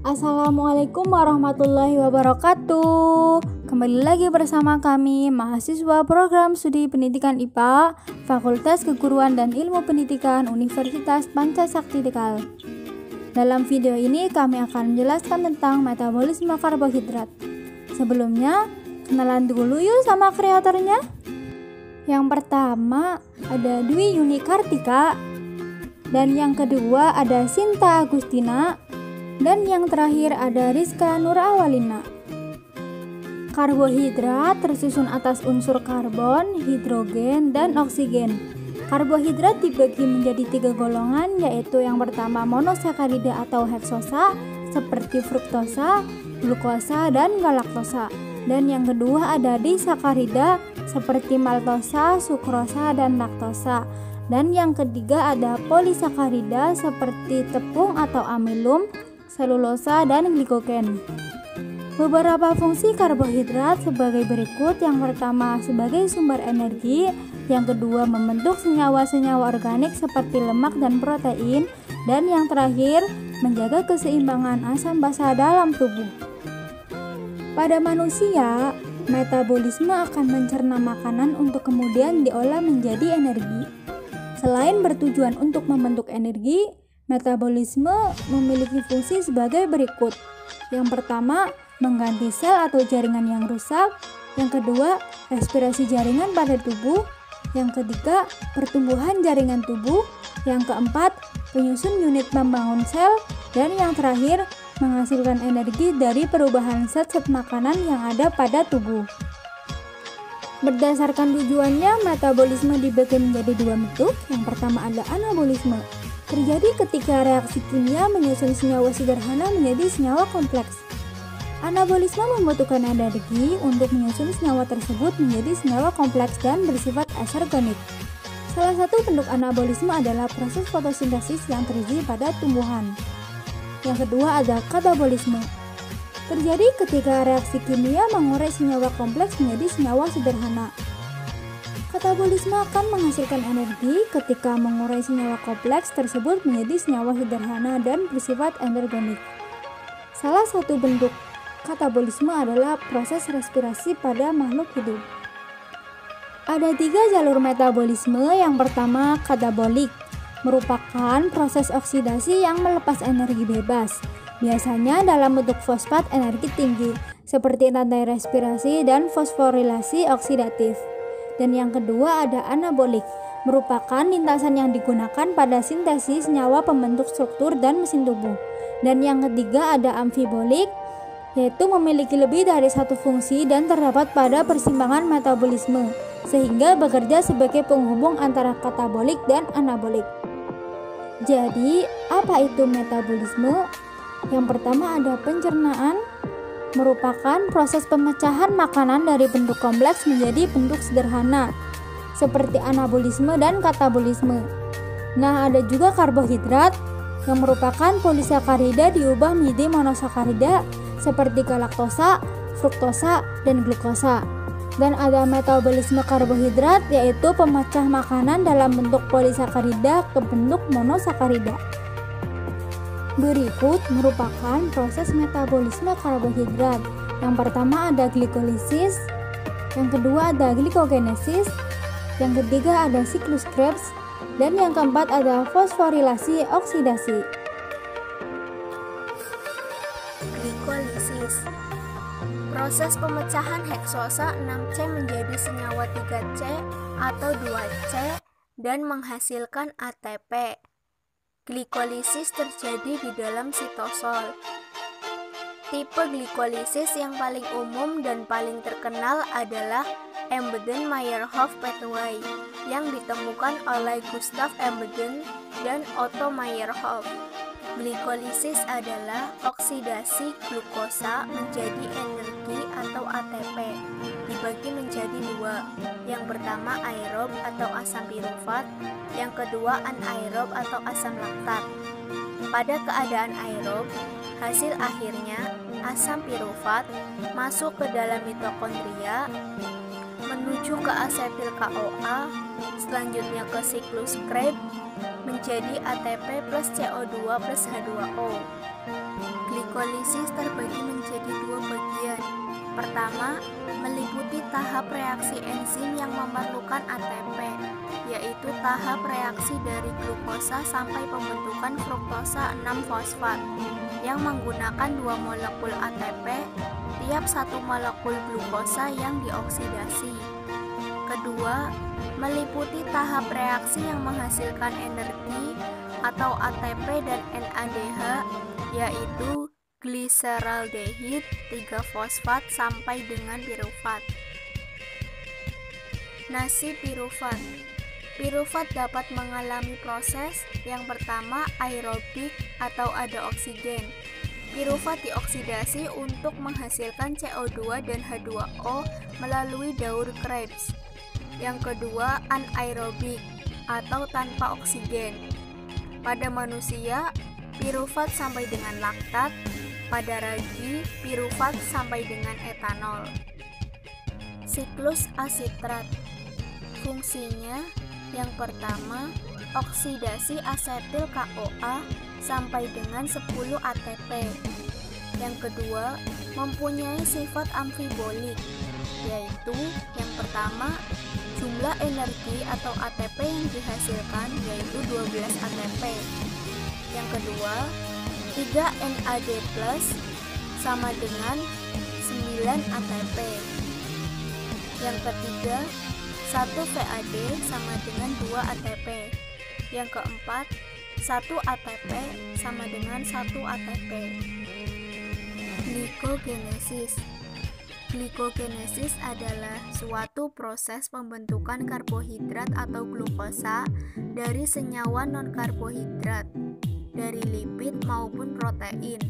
Assalamualaikum warahmatullahi wabarakatuh. Kembali lagi bersama kami, mahasiswa program studi pendidikan IPA, Fakultas Keguruan dan Ilmu Pendidikan Universitas Pancasakti Tegal. Dalam video ini kami akan menjelaskan tentang metabolisme karbohidrat. Sebelumnya, kenalan dulu yuk sama kreatornya. Yang pertama ada Dwi Yuni Kartika, dan yang kedua ada Sinta Agustina, dan yang terakhir ada Rizka Nur Awalina. Karbohidrat tersusun atas unsur karbon, hidrogen, dan oksigen. Karbohidrat dibagi menjadi 3 golongan, yaitu yang pertama monosakarida atau heksosa seperti fruktosa, glukosa, dan galaktosa. Dan yang kedua ada disakarida seperti maltosa, sukrosa, dan laktosa. Dan yang ketiga ada polisakarida seperti tepung atau amilum, selulosa, dan glikogen. Beberapa fungsi karbohidrat sebagai berikut. Yang pertama sebagai sumber energi, yang kedua membentuk senyawa-senyawa organik seperti lemak dan protein, dan yang terakhir menjaga keseimbangan asam basa dalam tubuh. Pada manusia, metabolisme akan mencerna makanan untuk kemudian diolah menjadi energi. Selain bertujuan untuk membentuk energi, metabolisme memiliki fungsi sebagai berikut. Yang pertama, mengganti sel atau jaringan yang rusak. Yang kedua, respirasi jaringan pada tubuh. Yang ketiga, pertumbuhan jaringan tubuh. Yang keempat, penyusun unit membangun sel. Dan yang terakhir, menghasilkan energi dari perubahan zat-zat makanan yang ada pada tubuh. Berdasarkan tujuannya, metabolisme dibagi menjadi 2 bentuk. Yang pertama ada anabolisme. Terjadi ketika reaksi kimia menyusun senyawa sederhana menjadi senyawa kompleks. Anabolisme membutuhkan energi untuk menyusun senyawa tersebut menjadi senyawa kompleks dan bersifat asergonik. Salah satu bentuk anabolisme adalah proses fotosintesis yang terjadi pada tumbuhan. Yang kedua ada katabolisme. Terjadi ketika reaksi kimia mengurai senyawa kompleks menjadi senyawa sederhana. Katabolisme akan menghasilkan energi ketika mengurai senyawa kompleks tersebut menjadi senyawa sederhana dan bersifat energonik. Salah satu bentuk katabolisme adalah proses respirasi pada makhluk hidup. Ada 3 jalur metabolisme. Yang pertama katabolik, merupakan proses oksidasi yang melepas energi bebas, biasanya dalam bentuk fosfat energi tinggi, seperti rantai respirasi dan fosforilasi oksidatif. Dan yang kedua ada anabolik, merupakan lintasan yang digunakan pada sintesis senyawa pembentuk struktur dan mesin tubuh. Dan yang ketiga ada amfibolik, yaitu memiliki lebih dari satu fungsi dan terdapat pada persimpangan metabolisme, sehingga bekerja sebagai penghubung antara katabolik dan anabolik. Jadi, apa itu metabolisme? Yang pertama ada pencernaan, merupakan proses pemecahan makanan dari bentuk kompleks menjadi bentuk sederhana, seperti anabolisme dan katabolisme. Nah, ada juga karbohidrat, yang merupakan polisakarida diubah menjadi monosakarida, seperti galaktosa, fruktosa, dan glukosa. Dan ada metabolisme karbohidrat, yaitu pemecah makanan dalam bentuk polisakarida ke bentuk monosakarida. Berikut merupakan proses metabolisme karbohidrat. Yang pertama ada glikolisis, yang kedua ada glikogenesis, yang ketiga ada siklus Krebs, dan yang keempat ada fosforilasi oksidasi. Glikolisis, proses pemecahan heksosa 6C menjadi senyawa 3C atau 2C dan menghasilkan ATP. Glikolisis terjadi di dalam sitosol. Tipe glikolisis yang paling umum dan paling terkenal adalah Embden-Meyerhof pathway yang ditemukan oleh Gustav Embden dan Otto Meyerhof. Glikolisis adalah oksidasi glukosa menjadi energi atau ATP, dibagi menjadi 2. Yang pertama aerob atau asam pirufat, yang kedua anaerob atau asam laktat. Pada keadaan aerob, hasil akhirnya asam pirufat masuk ke dalam mitokondria, menuju ke asetil CoA, selanjutnya ke siklus Krebs menjadi ATP plus CO2 plus H2O. Glikolisis terbagi menjadi dua bagian. Pertama, meliputi tahap reaksi enzim yang memerlukan ATP, yaitu tahap reaksi dari glukosa sampai pembentukan fruktosa 6-fosfat yang menggunakan 2 molekul ATP tiap 1 molekul glukosa yang dioksidasi. Kedua, meliputi tahap reaksi yang menghasilkan energi atau ATP dan NADH, yaitu gliseraldehid 3-fosfat sampai dengan pirufat. Nasi pirufat. Pirufat dapat mengalami proses yang pertama aerobik atau ada oksigen. Pirufat dioksidasi untuk menghasilkan CO2 dan H2O melalui daur Krebs. Yang kedua anaerobik atau tanpa oksigen. Pada manusia, pirufat sampai dengan laktat. Pada ragi, pirufat sampai dengan etanol. Siklus asitrat. Fungsinya yang pertama, oksidasi asetil CoA sampai dengan 10 ATP. Yang kedua, mempunyai sifat amfibolik, yaitu yang pertama, jumlah energi atau ATP yang dihasilkan yaitu 12 ATP. Yang kedua, 3 NAD+ sama dengan 9 ATP. Yang ketiga, 1 VAD sama dengan 2 ATP. Yang keempat, 1 ATP sama dengan 1 ATP. Glikogenesis. Glikogenesis adalah suatu proses pembentukan karbohidrat atau glukosa dari senyawa non-karbohidrat, dari lipid maupun protein.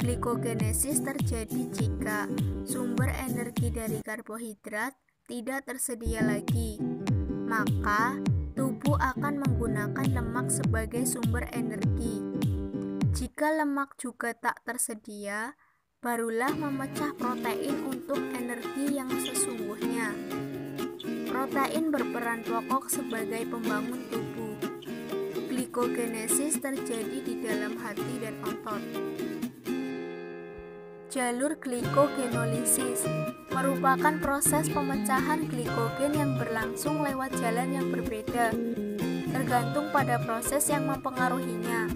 Glikogenesis terjadi jika sumber energi dari karbohidrat tidak tersedia lagi, maka tubuh akan menggunakan lemak sebagai sumber energi. Jika lemak juga tak tersedia, barulah memecah protein untuk energi yang sesungguhnya. Protein berperan pokok sebagai pembangun tubuh. Glikogenesis terjadi di dalam hati dan otot. Jalur glikogenolisis merupakan proses pemecahan glikogen yang berlangsung lewat jalan yang berbeda, tergantung pada proses yang mempengaruhinya.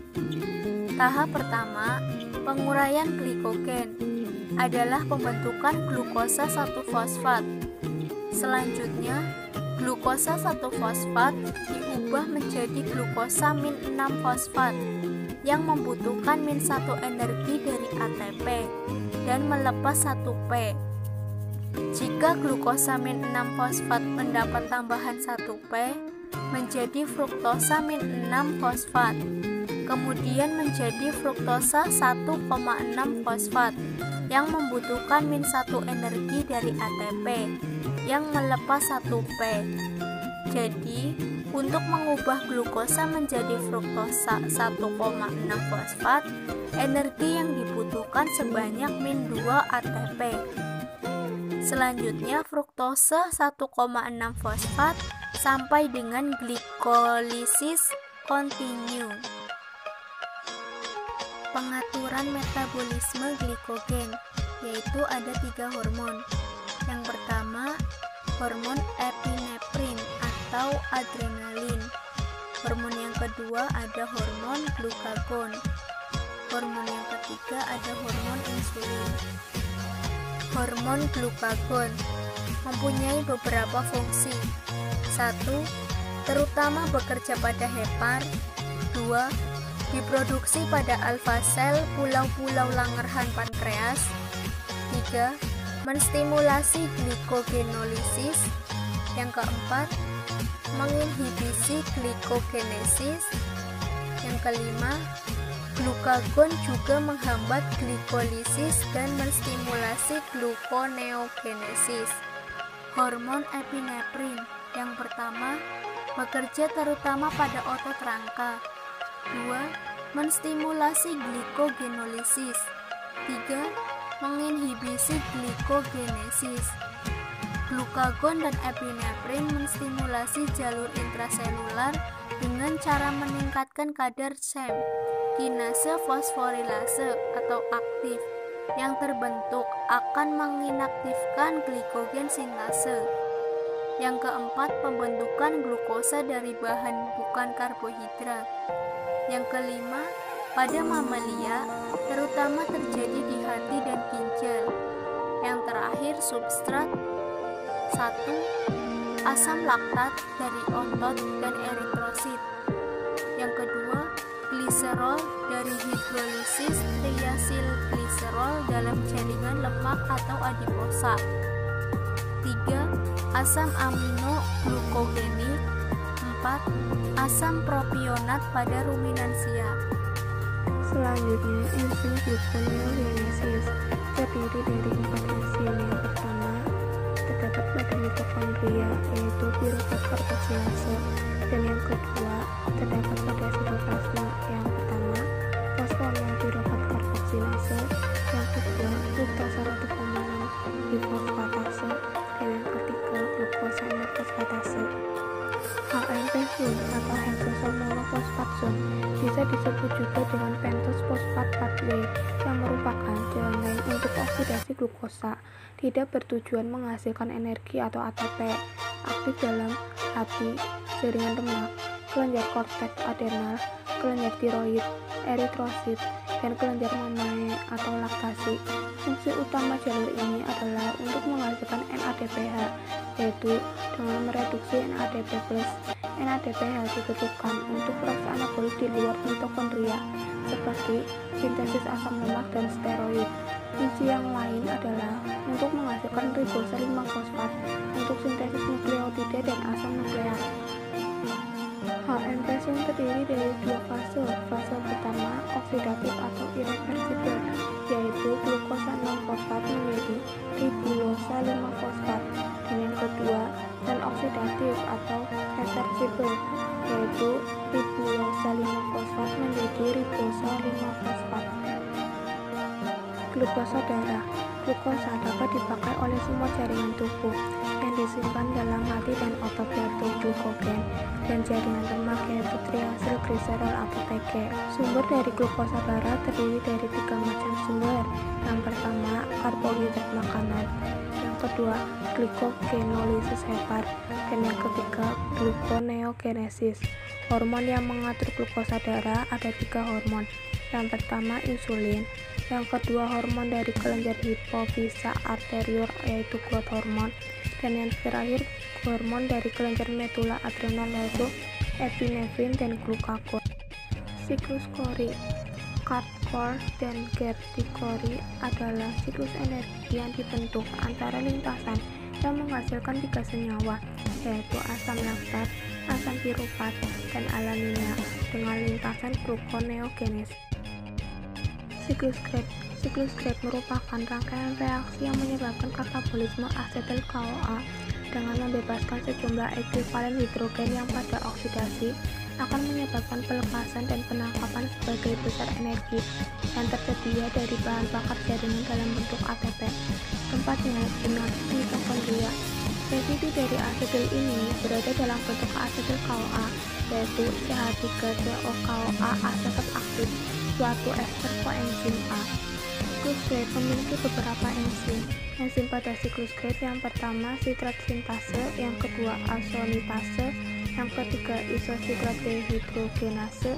Tahap pertama, penguraian glikogen adalah pembentukan glukosa 1-fosfat. Selanjutnya, glukosa 1-fosfat diubah menjadi glukosa -6-fosfat yang membutuhkan -1 energi dari ATP dan melepas 1P. Jika glukosa -6-fosfat mendapat tambahan 1P, menjadi fruktosa -6-fosfat, kemudian menjadi fruktosa 1,6-fosfat yang membutuhkan -1 energi dari ATP yang melepas 1P. Jadi, untuk mengubah glukosa menjadi fruktosa 1,6-fosfat, energi yang dibutuhkan sebanyak -2 ATP. Selanjutnya, fruktosa 1,6-fosfat sampai dengan glikolisis kontinu. Pengaturan metabolisme glikogen, yaitu ada 3 hormon. Yang pertama, hormon epinefrin atau adrenalin. Hormon yang kedua ada hormon glukagon. Hormon yang ketiga ada hormon insulin. Hormon glukagon mempunyai beberapa fungsi. 1. Terutama bekerja pada hepar. 2. Diproduksi pada alfa sel pulau-pulau Langerhans pankreas. 3. Menstimulasi glikogenolisis. Yang keempat, menginhibisi glikogenesis. Yang kelima, glukagon juga menghambat glikolisis dan menstimulasi gluconeogenesis. Hormon epinefrin yang pertama bekerja terutama pada otot rangka. 2. Menstimulasi glikogenolisis. 3. Menginhibisi glikogenesis. Glukagon dan epinefrin menstimulasi jalur intraselular dengan cara meningkatkan kadar SEM, kinase fosforilase atau aktif yang terbentuk akan menginaktifkan glikogen sintase. Yang keempat, pembentukan glukosa dari bahan bukan karbohidrat. Yang kelima, pada mamalia terutama terjadi di hati dan ginjal. Yang terakhir, substrat. 1. Asam laktat dari otot dan eritrosit. Yang kedua, gliserol dari hidrolisis triasilgliserol dalam jaringan lemak atau adiposa. 3. Asam amino glukogenik. 4. Asam propionat pada ruminansia. Selanjutnya, enzim gluconeogenesis terdiri dari 4 enzim. Yang pertama, terdapat pada mitokondria, yaitu pirufat karbosilase, dan yang kedua, terdapat pada sitoplasma. Yang pertama, fosfonilpirufat karboksilase, yang kedua, fruktosa 1,6 bifosfatase, dan yang ketiga, glukosa 6 fosfatase. HMP zone atau hexosom monofosfat zone bisa disebut juga dengan pentose phosphate pathway yang merupakan jalan lain untuk oksidasi glukosa, tidak bertujuan menghasilkan energi atau ATP, aktif dalam hati, jaringan lemak, kelenjar korteks adrenal, kelenjar tiroid, eritrosit, dan kelenjar mamae atau laktasi. Fungsi utama jalur ini adalah untuk menghasilkan NADPH, yaitu dengan mereduksi NADP+. NADPH dibutuhkan untuk proses anabolik di luar mitokondria, seperti sintesis asam lemak dan steroid. Fungsi yang lain adalah untuk menghasilkan ribosa 5-fosfat untuk sintesis nukleotida dan asam nukleat. HMP zone terdiri dari 2 fase. Fase pertama, oksidatif atau irreversibel, yaitu glukosa 6-fosfat menjadi ribosa 5-fosfat, dan yang kedua, dan oksidatif atau reversibel, yaitu ribosa 5-fosfat menjadi ribosa 5-fosfat. Glukosa darah. Glukosa dapat dipakai oleh semua jaringan tubuh yang disimpan dalam hati dan otot, yaitu glukogen, dan jaringan lemak, yaitu triasilgliserol atau TG. Sumber dari glukosa darah terdiri dari 3 macam sumber. Yang pertama, karbohidrat makanan. Yang kedua, glikogenolisis hepar, dan yang ketiga, gluconeogenesis. Hormon yang mengatur glukosa darah ada 3 hormon. Yang pertama, insulin. Yang kedua, hormon dari kelenjar hipofisa arteriol, yaitu growth hormone, dan yang terakhir, hormon dari kelenjar medula adrenal, yaitu epinefrin dan glukagon. Siklus Cori, Card-Cor, dan Gerty-Cori adalah siklus energi yang dibentuk antara lintasan yang menghasilkan 3 senyawa, yaitu asam laktat, asam pirufat, dan alanina dengan lintasan gluconeogenesis. Siklus Krebs. Siklus Krebs merupakan rangkaian reaksi yang menyebabkan katabolisme asetil CoA dengan membebaskan sejumlah ekuivalen hidrogen yang pada oksidasi akan menyebabkan pelepasan dan penangkapan sebagai besar energi yang tersedia dari bahan bakar jaringan dalam bentuk ATP. Tempatnya di mitokondria. Residu dari asetil ini berada dalam bentuk asetil CoA, yaitu CH3COCoA asetat aktif, suatu ester koenzim A. Siklus Krebs memiliki beberapa enzim. Enzim pada siklus Krebs yang pertama sitrat sintase, yang kedua azonitase, yang ketiga isosiklat dehidrogenase,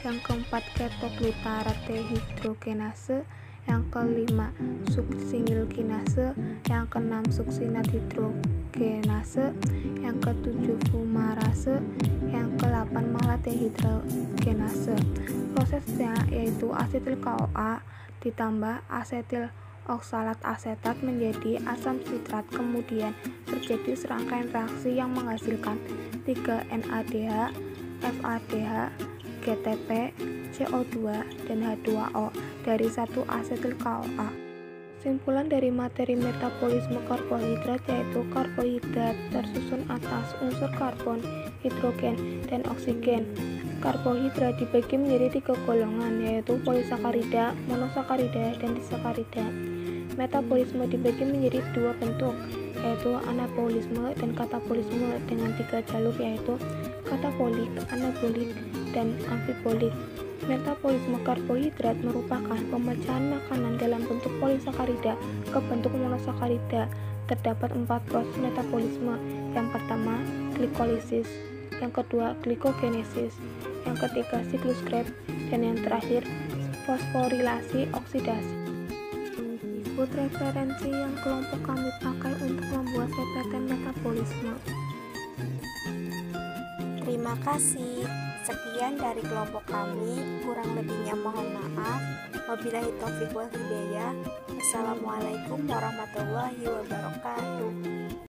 yang keempat ketoglutarat dehidrogenase, yang kelima suksinilkinase, yang keenam suksinat hidrogenase, yang ketujuh fumarase, yang ke-8 malah dehidrogenase. Prosesnya yaitu asetil CoA ditambah asetil oksalat asetat menjadi asam sitrat, kemudian terjadi serangkaian reaksi yang menghasilkan 3 NADH, FADH, GTP, CO2, dan H2O dari satu asetil CoA. Simpulan dari materi metabolisme karbohidrat yaitu karbohidrat tersusun atas unsur karbon, hidrogen, dan oksigen. Karbohidrat dibagi menjadi 3 golongan, yaitu polisakarida, monosakarida, dan disakarida. Metabolisme dibagi menjadi 2 bentuk, yaitu anabolisme dan katabolisme dengan 3 jalur, yaitu katabolik, anabolik, dan amfibolik. Metabolisme karbohidrat merupakan pemecahan makanan dalam bentuk polisakarida ke bentuk monosakarida. Terdapat 4 proses metabolisme. Yang pertama, glikolisis. Yang kedua, glikogenesis. Yang ketiga, siklus Krebs. Dan yang terakhir, fosforilasi oksidasi. Disebut referensi yang kelompok kami pakai untuk membuat repeten metabolisme. Terima kasih. Sekian dari kelompok kami. Kurang lebihnya mohon maaf. Wabillahi taufiq wal hidayah. Assalamualaikum warahmatullahi wabarakatuh.